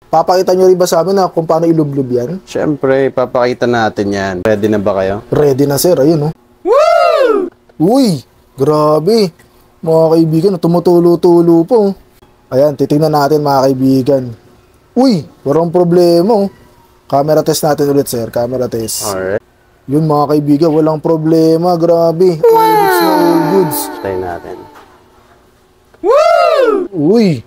Papakita nyo rin ba sa amin na kung paano ilublob yan? Siyempre, papakita natin yan. Ready na ba kayo? Ready na sir, ayun oh. Woo! Uy, grabe. Mga kaibigan, tumutulo-tulo po. Ayan, titingnan natin mga kaibigan. Uy, walang problema oh. Camera test natin ulit sir, camera test. Alright. Yun mga kaibigan, walang problema, grabe. All goods na all goods. Try natin. Woo! Uy.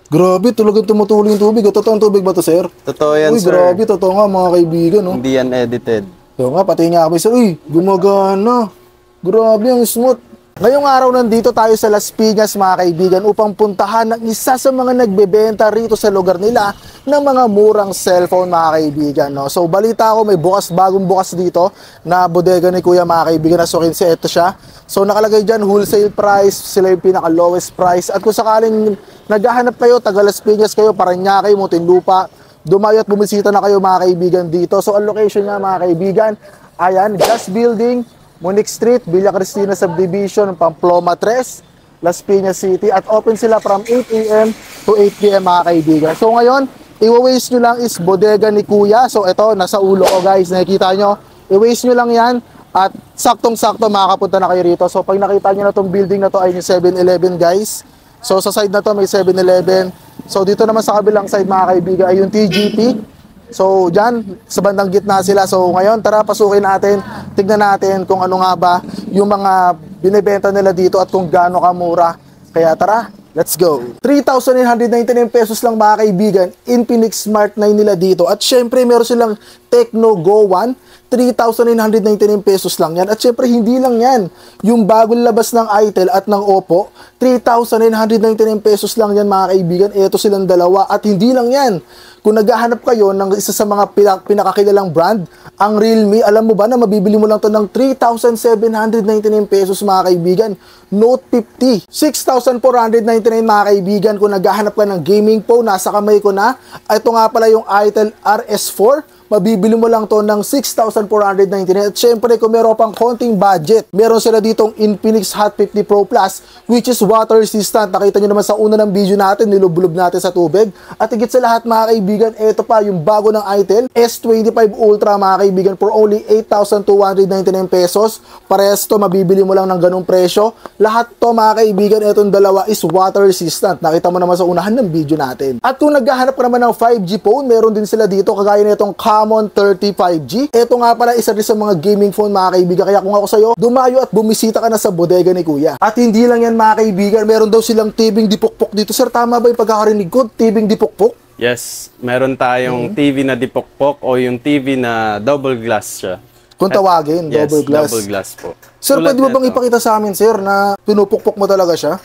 Grabe, talagang tumutulo yung tubig. Totoong tubig ba to, sir? Totoo yan, uy, sir. Grabe, totoo nga, mga kaibigan, no? Hindi yan edited. So nga, pati nga ako, sir, uy, gumagana. Grabe, ang smooth. Ngayong araw nandito tayo sa Las Piñas mga kaibigan upang puntahan ng isa sa mga nagbebenta rito sa lugar nila ng mga murang cellphone mga kaibigan. No? So balita ko may bagong bukas dito na bodega ni Kuya mga kaibigan na Sukinsi. Ito siya. So nakalagay dyan wholesale price, sila yung pinaka lowest price. At kung sakaling naghahanap kayo, taga Las Piñas kayo, Parañaque, Muntinlupa, dumayo at bumisita na kayo mga kaibigan dito. So ang location niya mga kaibigan, ayan, Glass Building, Monique Street, Villa Cristina Subdivision, Pamplona 3, Las Piñas City. At open sila from 8 AM to 8 PM mga kaibigan. So ngayon, i-waste nyo lang is bodega ni Kuya. So ito, nasa ulo ko guys, nakikita nyo. I-waste nyo lang yan at saktong-sakto makakapunta na kayo rito. So pag nakita nyo na itong building na to ay yung 7-Eleven guys. So sa side na to may 7-Eleven. So dito naman sa kabilang side mga kaibigan ay yung TGP. So dyan, sa bandang gitna sila. So ngayon, tara pasukin natin. Tignan natin kung ano nga ba yung mga binibenta nila dito at kung gaano kamura. Kaya tara, let's go. 3,999 pesos lang mga kaibigan. Infinix Smart 9 nila dito. At syempre meron silang Tecno Go 1. 3,999 pesos lang yan. At syempre hindi lang yan. Yung bagong labas ng Itel at ng Oppo, 3,999 pesos lang yan mga kaibigan. Ito silang dalawa. At hindi lang yan. Kung naghahanap kayo ng isa sa mga pinakakilalang brand, ang Realme, alam mo ba na mabibili mo lang to ng 3,799 pesos mga kaibigan. Note 50, 6,499 mga kaibigan. Kung naghahanap ka ng gaming phone, nasa kamay ko na. Ito nga pala yung Itel RS4. Mabibili mo lang to ng 6,499. At syempre, kung meron pang konting budget, meron sila ditong Infinix Hot 50 Pro Plus, which is water resistant. Nakita nyo naman sa una ng video natin, nilublob natin sa tubig. At higit sa lahat mga kaibigan, ito pa yung bago ng Itel S25 Ultra mga kaibigan for only 8,299 pesos. Parehas to, mabibili mo lang ng ganung presyo. Lahat to mga kaibigan, itong dalawa is water resistant. Nakita mo naman sa unahan ng video natin. At kung naghahanap ka naman ng 5G phone, meron din sila dito kagaya nitong Camon 35G. Ito nga pala isa rin sa mga gaming phone mga kaibigan. Kaya kung ako sa'yo, dumayo at bumisita ka na sa bodega ni Kuya. At hindi lang yan mga kaibigan, meron daw silang tibing dipukpok dito. Sir, tama ba yung pagkakarinig ko? Tibing dipukpok? Yes, meron tayong TV na dipokpok o yung TV na double glass siya. Kung tawagin, yes, double glass. Double glass po. Sir, pwede mo bang ipakita sa amin, sir, na pinupukpok mo talaga siya?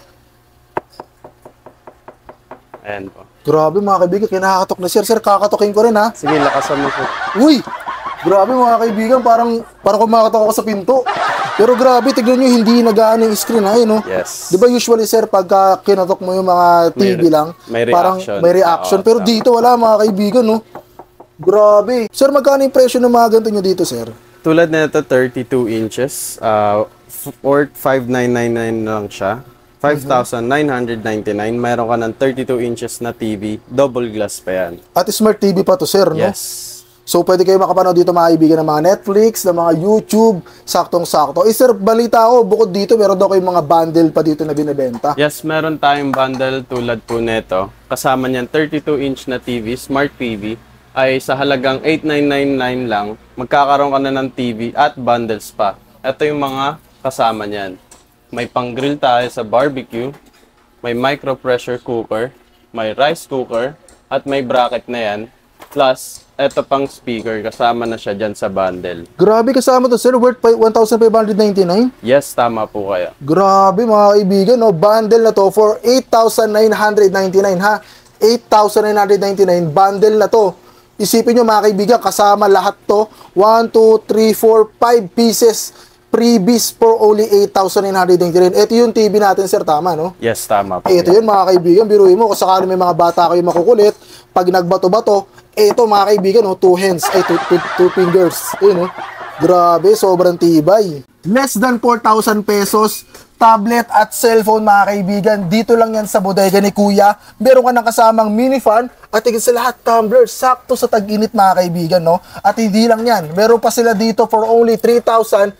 Ayan po. Grabe mga kaibigan, kinakatok na sir. Sir, kakatokin ko rin ha. Sige, lakasan mo po. Uy! Grabe mga kaibigan, parang kumakatok ako sa pinto. Pero grabe, tignan nyo, hindi nagaan yung screen ha, no? Yes. Di ba usually sir, pagka kinatok mo yung mga TV lang, may parang reaction. may reaction. Pero tama. dito wala mga kaibigan, no? Grabe. Sir, magkano yung presyo ng mga ganito nyo dito, sir? Tulad na ito, 32 inches. Or 5,999 lang siya. 5,999. Mayroon ka ng 32 inches na TV. Double glass pa yan. At smart TV pa to, sir, no? Yes. So, pwede kayo makapanood dito mga kaibigan ng mga Netflix, ng mga YouTube, saktong-sakto. Eh, sir, balita ko, bukod dito, meron daw kayong mga bundle pa dito na binibenta. Yes, meron tayong bundle tulad po nito. Kasama niyan, 32-inch na TV, Smart TV, ay sa halagang 8,999 lang, magkakaroon ka na ng TV at bundles pa. Ito yung mga kasama niyan. May pang-grill tayo sa barbecue, may micro-pressure cooker, may rice cooker, at may bracket na yan. Plus, eto pang speaker, kasama na siya dyan sa bundle. Grabe, kasama to, sir. Worth 1,599? Yes, tama po kaya. Grabe, mga kaibigan, no? Bundle na to for 8,999, ha? 8,999, bundle na to. Isipin nyo, mga kaibigan, kasama lahat to. 1, 2, 3, 4, 5 pieces. Freebies for only 8,999. Ito yung TV natin, sir. Tama, no? Yes, tama po. Ito yun, mga kaibigan. Biruin mo, kung sakali may mga bata kayo makukulit, pag nagbato-bato, ito, mga kaibigan, no? 2 hands, ay, 2 fingers. Ayun, no? Grabe, sobrang tibay. Less than 4,000 pesos, tablet at cellphone mga kaibigan. Dito lang yan sa bodega ni Kuya. Meron ka ng kasamang mini fan at higit sa lahat tumbler. Sakto sa tag-init mga kaibigan, no? At hindi lang yan. Meron pa sila dito for only 3,899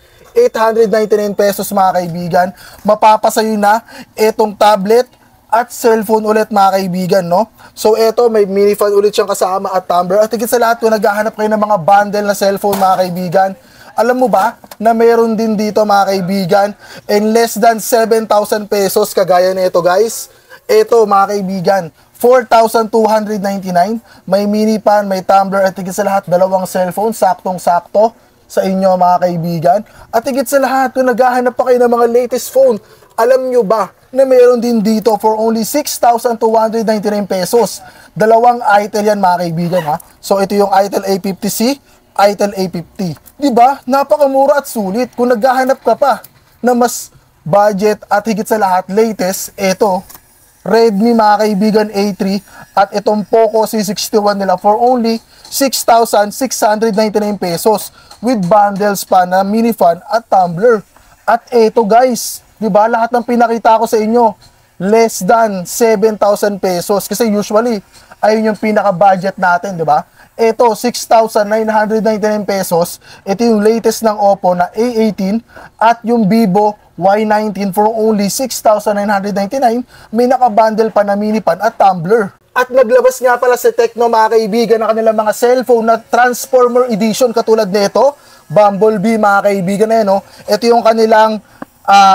pesos mga kaibigan. Mapapasayo na itong tablet at cellphone ulit mga kaibigan, no? So eto, may mini fan ulit siyang kasama at tumbler. At higit sa lahat, kung naghahanap kayo ng mga bundle na cellphone mga kaibigan, alam mo ba na mayroon din dito mga kaibigan in less than 7,000 pesos kagaya nito guys. Ito mga kaibigan, 4,299. May mini pan, may tumbler at higit sa lahat dalawang cellphone, saktong-sakto sa inyo mga kaibigan. At higit sa lahat, kung naghahanap pa kayo ng mga latest phone, alam nyo ba na mayroon din dito for only 6,299 pesos. Dalawang Itel yan mga kaibigan ha. So ito yung Itel A50C, Itel A50. Diba? Napakamura at sulit. Kung naghahanap ka pa na mas budget at higit sa lahat latest, ito, Redmi mga kaibigan A3 at itong Poco C61 nila for only 6,699 pesos with bundles pa na mini fan at tumbler. At ito guys, diba? Lahat ng pinakita ko sa inyo, less than 7,000 pesos. Kasi usually, ayun yung pinaka-budget natin, diba? Ito, 6,999 pesos. Ito yung latest ng Oppo na A18 at yung Vivo Y19 for only 6,999. May nakabundle pa na mini pan at tumbler. At naglabas nga pala sa Tecno mga kaibigan ng kanilang mga cellphone na Transformer Edition katulad nito. Bumblebee mga kaibigan na yan, no? Ito yung kanilang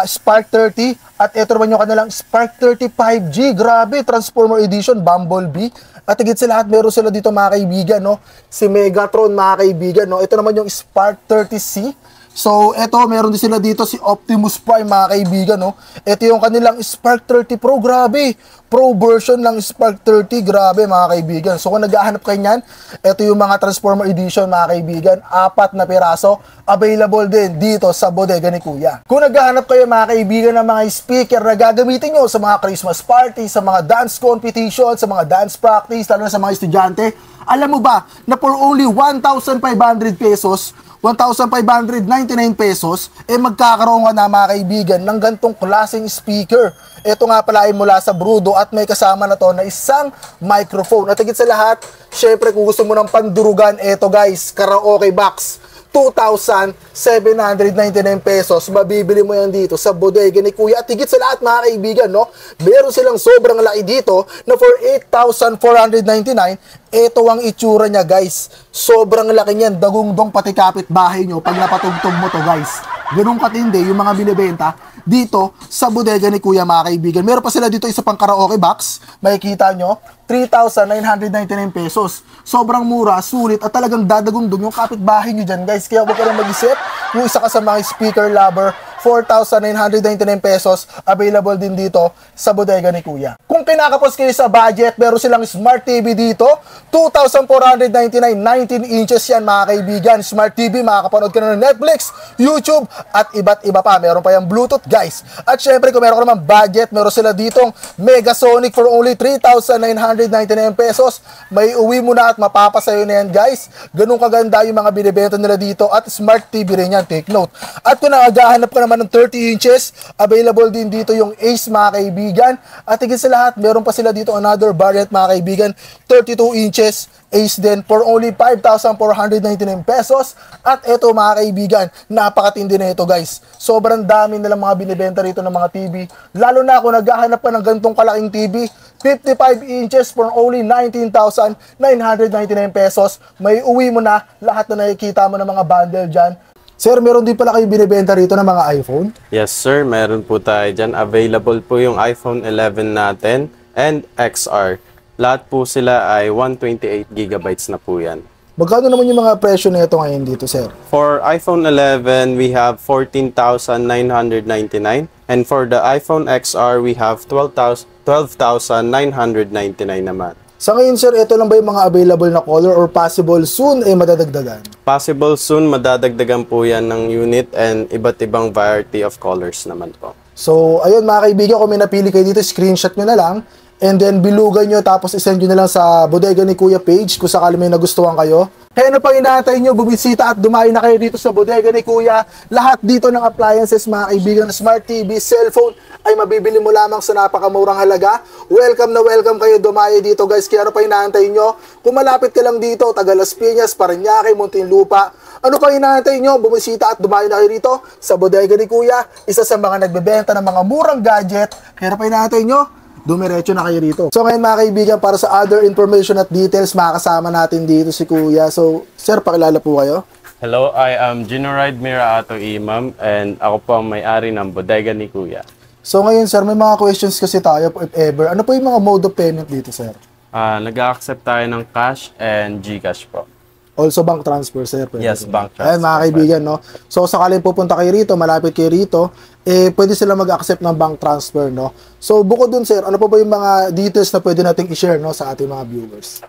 Spark 30 at ito naman yung kanilang Spark 30 5G. Grabe, Transformer Edition, Bumblebee. At higit sa lahat, meron sila dito mga kaibigan, no? Si Megatron mga kaibigan, no? Ito naman yung Spark 30C. So, ito, meron din sila dito si Optimus Prime mga kaibigan, no? Ito yung kanilang Spark 30 Pro, grabe. Pro version ng Spark 30, grabe mga kaibigan. So, kung naghahanap kayo niyan, ito yung mga Transformer Edition mga kaibigan. 4 na piraso, available din dito sa bodega ni Kuya. Kung naghahanap kayo mga kaibigan ng mga speaker na gagamitin nyo sa mga Christmas party, sa mga dance competition, sa mga dance practice, lalo na sa mga estudyante, alam mo ba na for only 1,500 pesos, 1,599 pesos, magkakaroon ka na mga kaibigan ng gantong klaseng speaker. Ito nga pala ay mula sa Brudo at may kasama na to na isang microphone. At higit sa lahat, syempre kung gusto mo ng pandurugan, ito guys, karaoke box. 2,799 pesos. Mabibili mo yan dito sa bodega ni Kuya. At higit sa lahat mga kaibigan, no? Meron silang sobrang laki dito na for 8,499. Ito ang itsura niya guys. Sobrang laki niyan. Dagungdong pati kapitbahay nyo pag napatugtog mo to guys. Ganun katindi yung mga binibenta dito sa bodega ni Kuya mga kaibigan. Meron pa sila dito isa pang karaoke box. Makikita nyo, 3,999 pesos. Sobrang mura, sulit at talagang dadagundong yung kapitbahay nyo dyan guys. Kaya huwag ka lang mag-isip. Yung isa ka sa mga speaker lover, 4,999 pesos. Available din dito sa bodega ni Kuya. Kung kinakapos kayo sa budget, meron silang Smart TV dito. 2,499, 19 inches yan mga kaibigan. Smart TV, makakapanood ka na ng Netflix, YouTube, at iba't iba pa. Meron pa yung Bluetooth guys. At syempre kung meron ka naman budget, meron sila ditong Megasonic for only 3,999 pesos. May uwi mo na at mapapasayo na yan guys. Ganun kaganda yung mga binibenta nila dito. At Smart TV rin yan, take note. At kung naghahanap ka naman ng 30 inches, available din dito yung Ace mga kaibigan. At higit sa lahat, meron pa sila dito another variant mga kaibigan, 32 inches, Ace din for only 5,499 pesos. At eto mga kaibigan, napakatindi na ito guys. Sobrang dami nilang mga binibenta rito ng mga TV. Lalo na kung naghahanap ka ng gantong kalaking TV, 55 inches for only 19,999 pesos. May uwi mo na lahat na nakikita mo ng mga bundle dyan. Sir, meron din pala kayo binibenta rito ng mga iPhone? Yes sir, meron po tayo dyan. Available po yung iPhone 11 natin and XR. Lahat po sila ay 128 gigabytes na po yan. Magkano naman yung mga presyo na ito ngayon dito, sir? For iPhone 11, we have 14,999. And for the iPhone XR, we have 12,999 naman. Sa ngayon, sir, ito lang ba yung mga available na color or possible soon madadagdagan? Possible soon, madadagdagan po yan ng unit and iba't ibang variety of colors naman po. So, ayun mga kaibigan, kung may napili kayo dito, screenshot nyo na lang. and then bilugan nyo tapos isend nyo na lang sa Bodega ni Kuya page kung sakali may nagustuhan kayo. Kaya ano pang inaantay nyo, bumisita at dumayo na kayo dito sa Bodega ni Kuya. Lahat dito ng appliances mga kaibigan, smart TV, cellphone, ay mabibili mo lamang sa napakamurang halaga. Welcome na welcome kayo dumayo dito guys. Kaya ano pa inaantay nyo? Kung malapit ka lang dito, taga Las Piñas, Parañaque, Muntinlupa, ano pa inaantay nyo? Bumisita at dumayo na kayo dito sa Bodega ni Kuya, isa sa mga nagbebenta ng mga murang gadget. Kaya ano pa inaantay nyo? Dumiretso na kayo dito. So ngayon mga kaibigan, para sa other information at details, makakasama natin dito si Kuya. So, sir, pakilala po kayo. Hello, I am Ginoride Miraato Imam and ako po ang may-ari ng Bodega ni Kuya. So ngayon sir, may mga questions kasi tayo if ever. Ano po yung mga mode of payment dito sir? Nag-accept tayo ng cash and GCash po. Also bank transfer sir? Yes, bank transfer. Ayan mga kaibigan, no? So sakaling pupunta kayo rito, malapit kayo rito, pwede sila mag-accept ng bank transfer, no? So bukod dun sir, ano pa ba yung mga details na pwede nating i-share, no, sa ating mga viewers?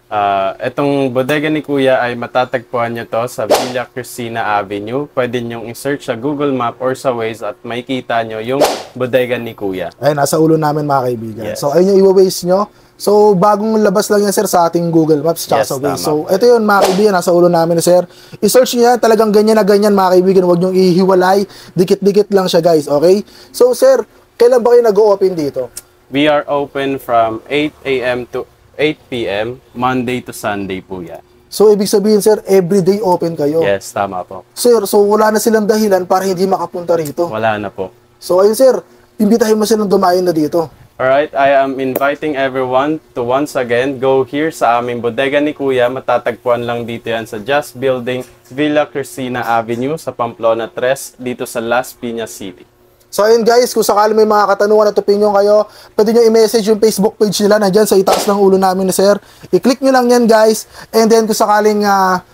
Itong Bodega ni Kuya ay matatagpuan nyo to sa Villa Cristina Avenue. Pwede nyong i-search sa Google Map or sa Waze at makikita nyo yung Bodega ni Kuya. Ay, nasa ulo namin mga kaibigan. Yes. So ayun yung i-Waze nyo. So, bagong labas lang yan, sir, sa ating Google Maps tsaka Yes, sa Waze. tama. So, ito yun, mga kaibigan, nasa ulo namin, sir. I-search nyo yan, talagang ganyan na ganyan, mga kaibigan. Huwag nyong ihiwalay. Dikit-dikit lang siya, guys, okay? So, sir, kailan ba kayo nag-o-open dito? We are open from 8 a.m. to 8 p.m. Monday to Sunday po yan. So, ibig sabihin, sir, everyday open kayo. Yes, tama po. Sir, so wala na silang dahilan para hindi makapunta rito. Wala na po. So, ayun, sir, imbitahin mo silang dumayo na dito. Alright, I am inviting everyone to once again go here sa aming Bodega ni Kuya. Matatagpuan lang dito yan sa Just Building, Villa Cristina Avenue sa Pamplona 3 dito sa Las Piñas City. So ayun guys, kung sakali may mga katanungan at opinion kayo, pwede nyo i-message yung Facebook page nila, nandyan sa itaas ng ulo namin na sir. I-click nyo lang yan guys, and then kung sakaling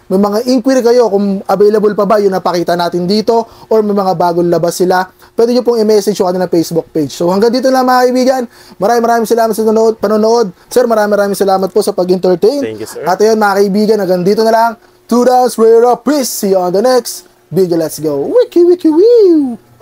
may mga inquiry kayo, kung available pa ba yung napakita natin dito, or may mga bagong labas sila, pwede nyo pong i-message yung kanilang Facebook page. So hanggang dito lang mga kaibigan, maraming salamat sa panonood. Sir, maraming salamat po sa pag-entertain. Thank you, sir. At ayun mga kaibigan, hanggang dito na lang. 2 Downs, Rare Up, peace. See you on the next video. Let's go. Wiki, wiki, wee.